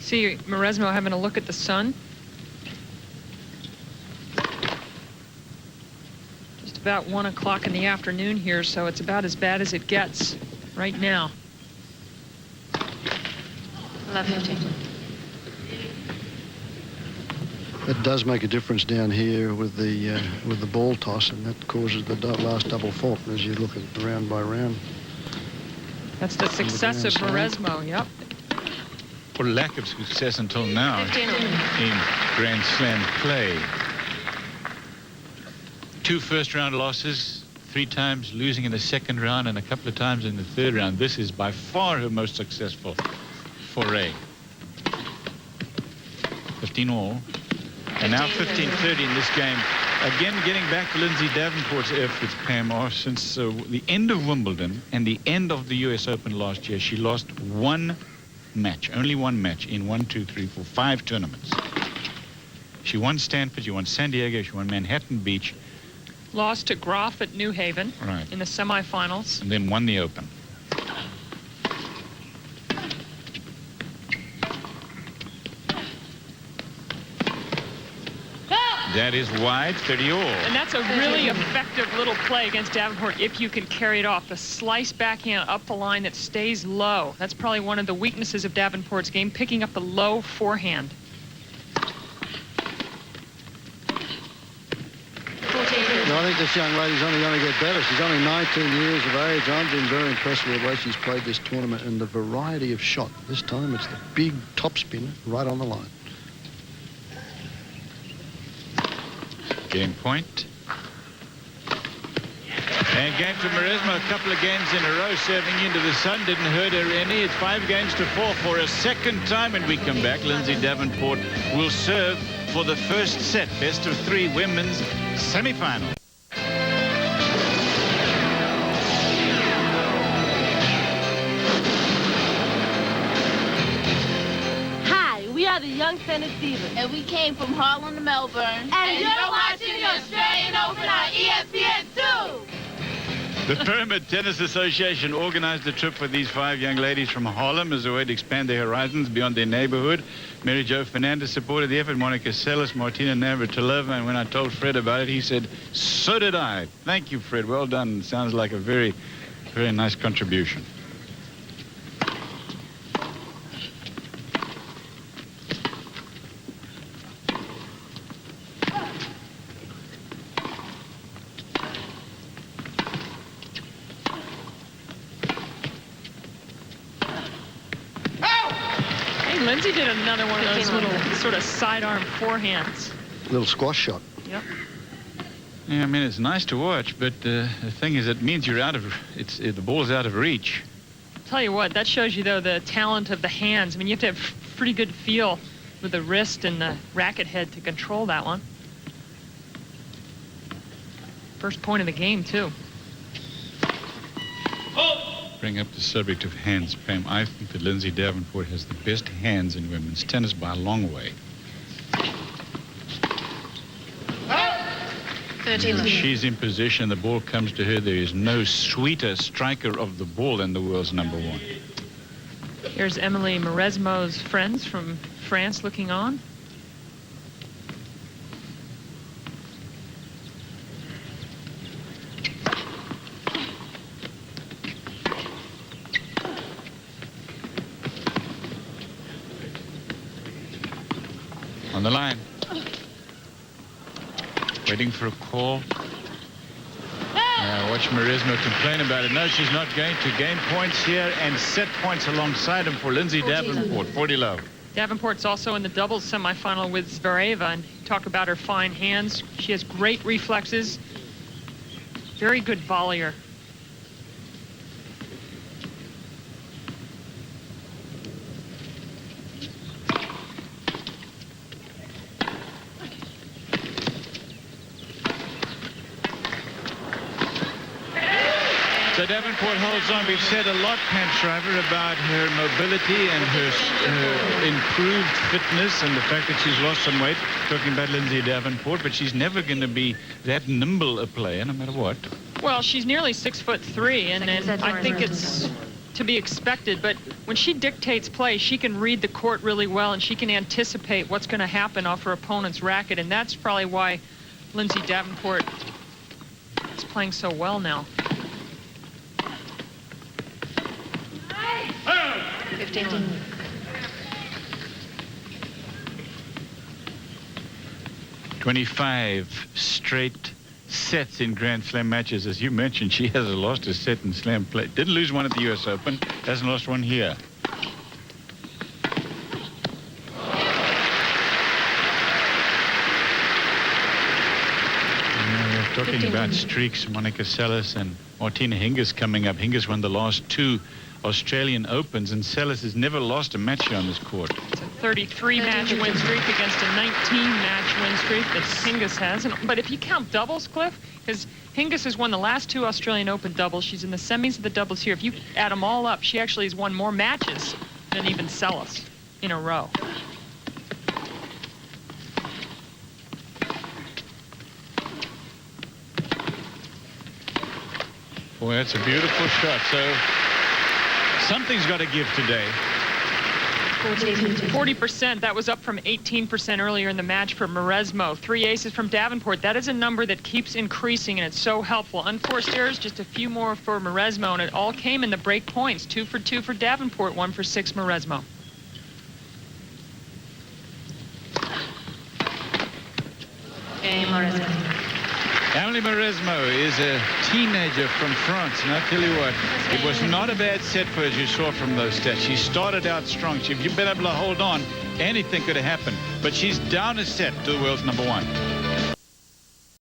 See Mauresmo having a look at the sun. Just about 1 o'clock in the afternoon here, so it's about as bad as it gets right now. 11:50. It does make a difference down here with the ball toss, and that causes the last double fault as you look at round by round. That's the success of Mauresmo, yep. Or lack of success until now in Grand Slam play. 2 first-round losses, 3 times losing in the second round and a couple of times in the third round. This is by far her most successful foray. 15 all. And now 15-30 in this game. Again, getting back to Lindsay Davenport's efforts, Pam, since the end of Wimbledon and the end of the US Open last year, she lost 1 match, only 1 match in 1, 2, 3, 4, 5 tournaments. She won Stanford, she won San Diego, she won Manhattan Beach. Lost to Graf at New Haven in the semifinals. And then won the Open. That is wide, 30 all. And that's a really effective little play against Davenport if you can carry it off. The slice backhand up the line that stays low. That's probably one of the weaknesses of Davenport's game, picking up the low forehand. I think this young lady's only going to get better. She's only 19 years of age. I've been very impressed with the way she's played this tournament and the variety of shot. This time it's the big topspin right on the line. Game point. And game to Mauresmo, a couple of games in a row, serving into the sun. Didn't hurt her any. It's 5 games to 4 for a second time. And we come back. Lindsay Davenport will serve for the first set. Best of 3 women's semifinal. We are the Young Tennis Divas. And we came from Harlem to Melbourne. And you're watching the Australian Open on ESPN2. The Pyramid Tennis Association organized a trip for these 5 young ladies from Harlem as a way to expand their horizons beyond their neighborhood. Mary Jo Fernandez supported the effort, Monica Seles, Martina Navratilova, and when I told Fred about it, he said, so did I. Thank you, Fred. Well done. Sounds like a very, very nice contribution. Lindsay did another one of those little sort of sidearm forehands. Little squash shot. Yep. Yeah, I mean, it's nice to watch, but the thing is, it means you're out of, the ball's out of reach. Tell you what, that shows you, though, the talent of the hands. I mean, you have to have pretty good feel with the wrist and the racket head to control that one. First point of the game, too. Bring up the subject of hands, Pam. I think that Lindsay Davenport has the best hands in women's tennis by a long way. 13. When she's in position, the ball comes to her. There is no sweeter striker of the ball than the world's #1. Here's Amelie Mauresmo's friends from France looking on. On the line. Waiting for a call. Watch Mauresmo complain about it. No, she's not going to gain points here and set points alongside him for Lindsay Davenport. 40 love. Davenport's also in the doubles semifinal with Zvereva, and talk about her fine hands. She has great reflexes. Very good volleyer. So Davenport holds on. We've said a lot, Pam Shriver, about her mobility and her improved fitness and the fact that she's lost some weight, talking about Lindsay Davenport, but she's never going to be that nimble a player, no matter what. Well, she's nearly 6'3", and I think it's to be expected, but when she dictates play, she can read the court really well, and she can anticipate what's going to happen off her opponent's racket, and that's probably why Lindsay Davenport is playing so well now. 15. 25 straight sets in Grand Slam matches. As you mentioned, she hasn't lost a set in Slam play. Didn't lose one at the US Open. Hasn't lost one here. We're talking about streaks. Monica Seles and Martina Hingis coming up. Hingis won the last 2 Australian Opens, and Seles has never lost a match here on this court. It's a 33-match win streak against a 19-match win streak that Hingis has. But if you count doubles, Cliff, because Hingis has won the last 2 Australian Open doubles. She's in the semis of the doubles here. If you add them all up, she actually has won more matches than even Seles in a row. Boy, that's a beautiful shot. So something's got to give today. 40%. That was up from 18% earlier in the match for Mauresmo. 3 aces from Davenport. That is a number that keeps increasing, and it's so helpful. Unforced errors, just a few more for Mauresmo, and it all came in the break points. 2 for 2 for Davenport, 1 for 6 Mauresmo. Amelie Mauresmo is a teenager from France, and I'll tell you what, it was not a bad set for her, as you saw from those stats. She started out strong. If you've been able to hold on, anything could have happened. But she's down a set to the world's #1.